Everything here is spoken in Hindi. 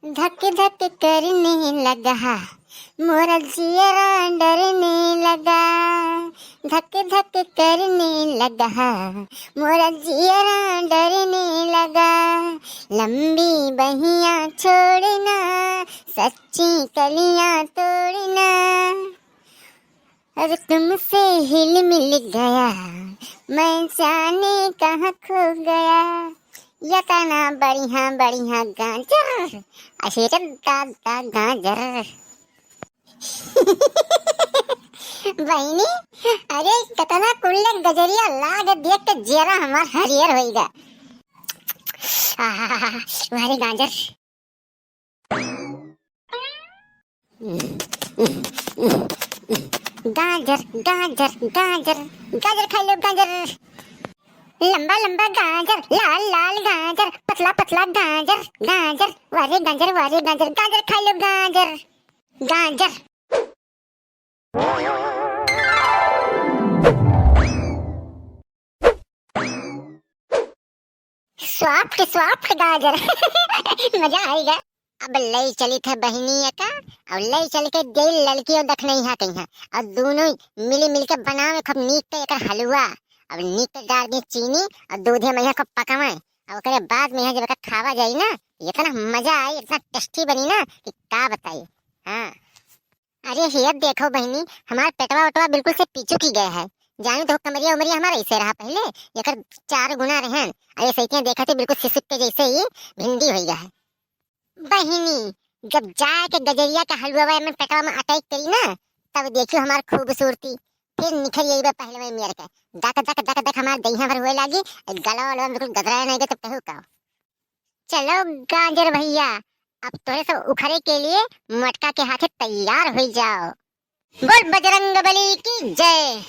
धक धक करने लगा, मोरा जियरा डरने लगा। धक धक करने लगा, मोरा जियरा डरने लगा। लंबी बहियां छोड़ना, सच्ची कलियां तोड़ना। अब तुमसे हिल मिल गया, मैं जाने कहाँ खो गया। यतना बढ़िया बढ़िया गाजर, अशेर दादा गाजर। बहनी, अरे कतना कुल्ले गजरिया लाग देख के जरा हमार हरियर होइगा। वारे गाजर। गाजर गाजर गाजर गाजर खा लो गाजर। लंबा लंबा गाजर, लाल लाल गाजर, पतला पतला गाजर। गाजर वारे गाजर, वारे गाजर, गाजर खा लो गाजर। गाजर सॉफ्ट सॉफ्ट गाजर। मजा आएगा। अब लई चली थे बहनी का, और लई चल के दिल लड़की और दख नहीं हाथ है, और दोनों मिली मिल के बनावे खूब नीक के एक हलवा। अब नीक के डाल दी चीनी और दूधे में को पकावे, और उसके बाद में जब खावा जाई ना, इतना मजा आई, इतना टेस्टी बनी ना कि क्या बताइए। हाँ, अरे ये देखो बहनी, हमारा पेटवा वटवा बिल्कुल से पीछू की गया है। जाने तो कमरिया उमरिया हमारा ऐसे रहा पहले, ये 4 गुना रहे। अरे सही देखा थे, बिल्कुल सिसुक के जैसे ही भिंडी हो गया है। बहिनी, जब जाके गजरिया का हलवा में पेटवा में अटैक करी ना, तब देखियो हमार खूबसूरती फिर निखर यही बा पहले में मेरे के। दक दक दक दक हमार दहिया भर हुए लागी, गला वाला बिल्कुल गदराया नहीं गया, तब कहू का। चलो गाजर भैया, अब तोरे सब उखड़े के लिए मटका के हाथे तैयार हो जाओ। बोल बजरंग बली की जय।